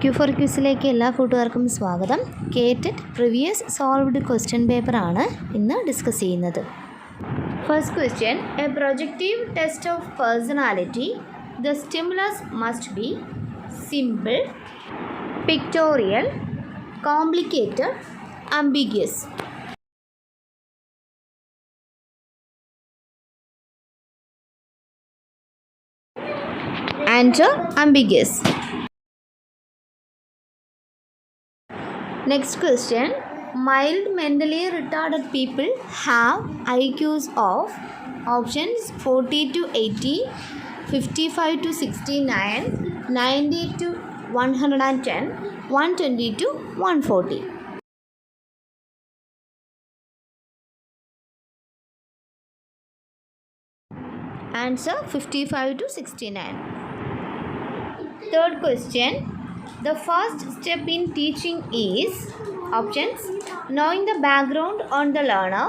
Q4 ക്വിസിലേക്ക് എല്ലാ കൂട്ടുകാർക്കും സ്വാഗതം. കേറ്റഡ് പ്രീവിയസ് സോൾവ്ഡ് ക്വസ്റ്റ്യൻ പേപ്പർ ആണ് ഇന്ന് ഡിസ്കസ് ചെയ്യുന്നത്. First question, A projective test of personality. The stimulus must be simple, pictorial, complicated, ambiguous. Answer ambiguous. Next question, mild mentally retarded people have IQs of options 40 to 80, 55 to 69, 90 to 110, 120 to 140. Answer 55 to 69. Third question, the first step in teaching is options knowing the background on the learner,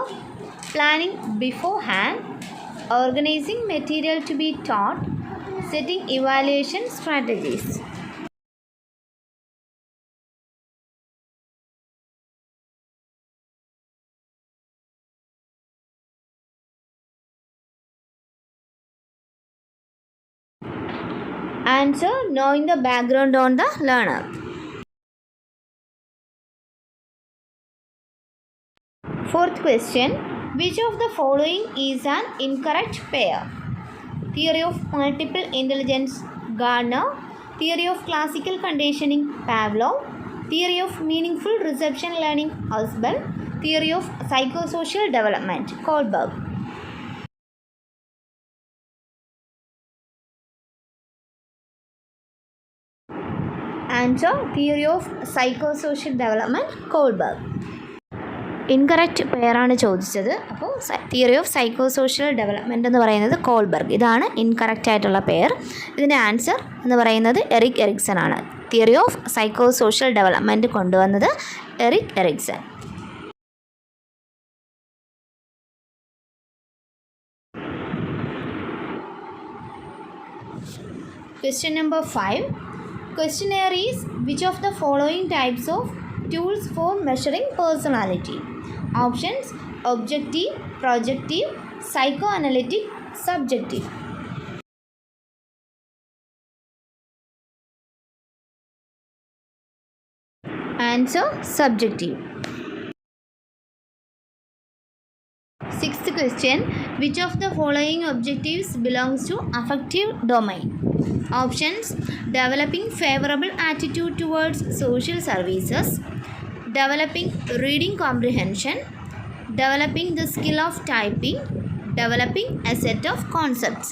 planning beforehand, organizing material to be taught, setting evaluation strategies. Answer knowing the background on the learner. Fourth question, which of the following is an incorrect pair? Theory of multiple intelligence, Gardner. Theory of classical conditioning, Pavlov. Theory of meaningful reception learning, Ausubel. Theory of psychosocial development, Kohlberg. Answer theory of psychosocial development, Kohlberg. Incorrect പെയറാണ് ചോദിച്ചത്. അപ്പോൾ theory of psychosocial development എന്ന് പറയുന്നത് Kohlberg, ഇതാണ് incorrect ആയിട്ടുള്ള pair. ഇതിൻ്റെ answer എന്ന് പറയുന്നത് എറിക് എറിക്സൺ ആണ്. തിയറി ഓഫ് സൈക്കോസോഷ്യൽ ഡെവലപ്മെൻറ്റ് കൊണ്ടുവന്നത് Eric Ericsson. Question number 5. Questionnaire is which of the following types of tools for measuring personality? Options objective, projective, psychoanalytic, subjective. Answer subjective. Sixth question, which of the following objectives belongs to affective domain? Options developing favorable attitude towards social services, developing reading comprehension, developing the skill of typing, developing a set of concepts.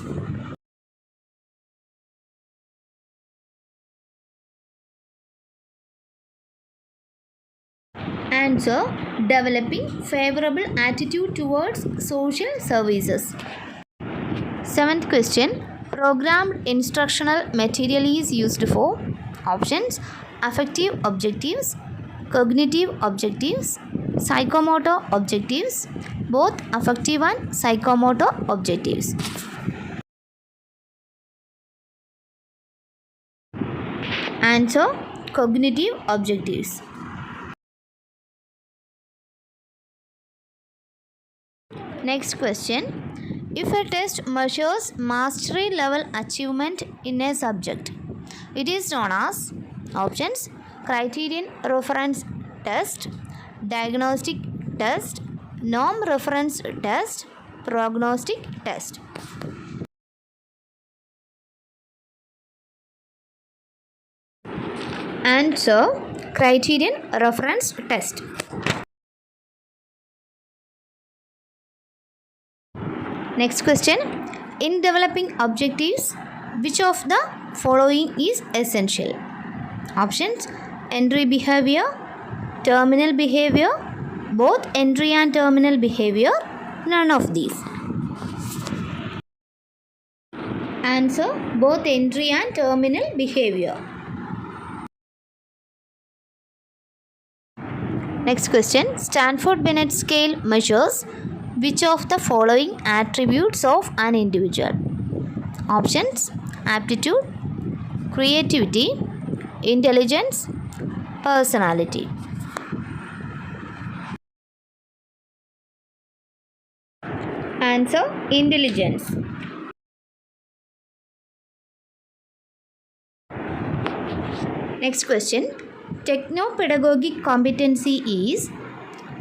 Answer developing favorable attitude towards social services. Seventh question, programmed instructional material is used for options affective objectives, cognitive objectives, psychomotor objectives, both affective and psychomotor objectives. Answer cognitive objectives. Next question, if a test measures mastery level achievement in a subject, it is known as options criterion reference test, diagnostic test, norm reference test, prognostic test. Answer criterion reference test. Next question, in developing objectives, which of the following is essential? Options entry behavior, terminal behavior, both entry and terminal behavior, none of these. Answer both entry and terminal behavior. Next question, Stanford Binet scale measures which of the following attributes of an individual? Options aptitude, creativity, intelligence, personality. Answer intelligence. Next question. Techno-pedagogic competency is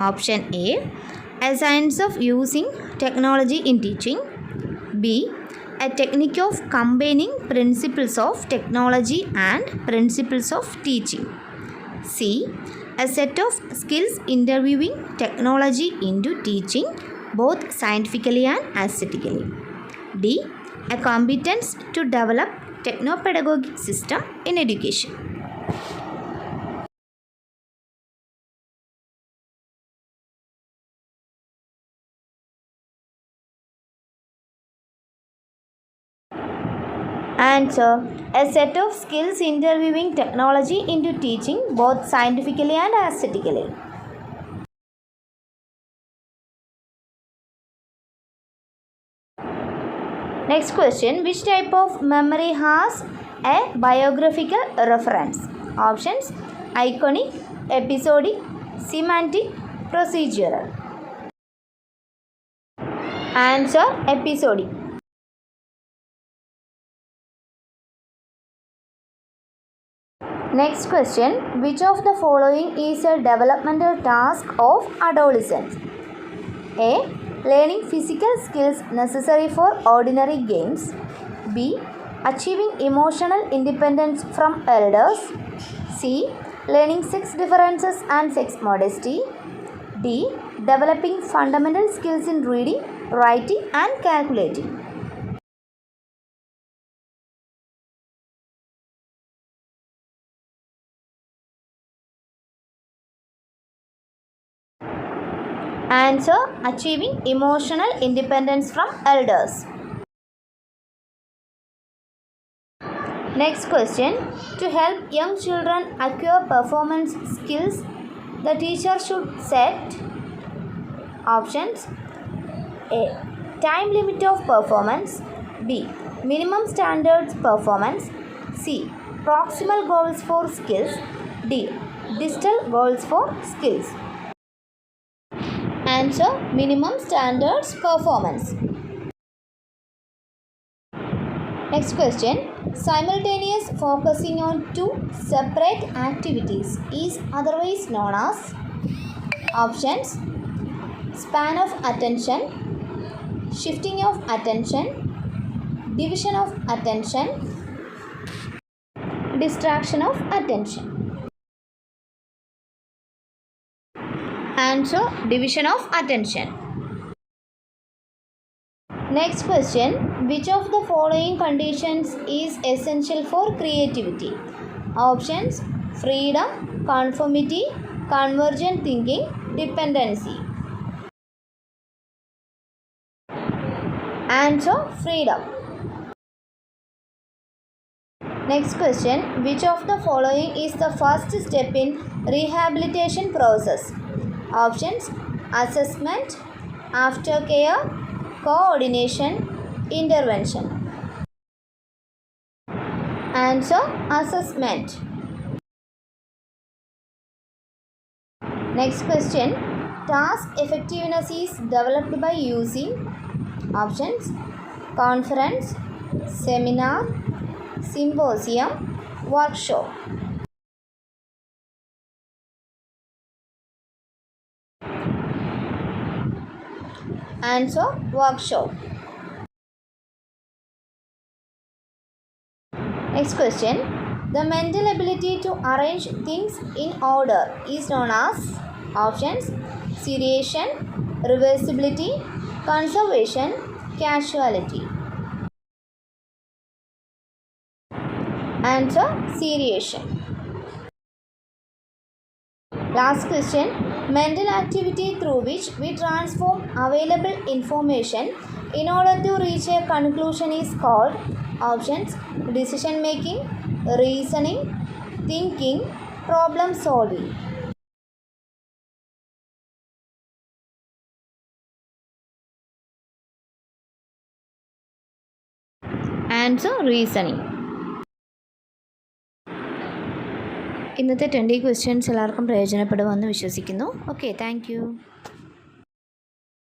option A science of using technology in teaching. B. A technique of combining principles of technology and principles of teaching. C. A set of skills interviewing technology into teaching both scientifically and aesthetically. D. A competence to develop techno-pedagogic system in education. Answer. A set of skills interviewing technology into teaching both scientifically and aesthetically. Next question. Which type of memory has a biographical reference? Options: iconic, episodic, semantic, procedural. Answer: episodic. Next question. Which of the following is a developmental task of adolescence? A. Learning physical skills necessary for ordinary games. B. Achieving emotional independence from elders. C. Learning sex differences and sex modesty. D. Developing fundamental skills in reading, writing and calculating. Answer: achieving emotional independence from elders. Next question. To help young children acquire performance skills, the teacher should set options: A. Time limit of performance. B. Minimum standards performance. C. Proximal goals for skills. D. Distal goals for skills. Answer: minimum standards performance. Next question. Simultaneous focusing on two separate activities is otherwise known as options: span of attention, shifting of attention, division of attention, distraction of attention. Answer: division of attention. Next question. Which of the following conditions is essential for creativity? Options: freedom, conformity, convergent thinking, dependency. Answer: freedom. Next question. Which of the following is the first step in rehabilitation process? Options: assessment, aftercare, coordination, intervention. Answer: assessment. Next question. Task effectiveness is developed by using options: conference, seminar, symposium, workshop. Answer: workshop. Next question. The mental ability to arrange things in order is known as options: seriation, reversibility, conservation, casuality. Answer: seriation. Last question. Mental activity through which we transform available information in order to reach a conclusion is called options: decision making, reasoning, thinking, problem solving. Answer: reasoning. ഇന്നത്തെ 20 questions എല്ലാവർക്കും പ്രയോജനപ്പെടുമെന്ന് വിശ്വസിക്കുന്നു. Okay, thank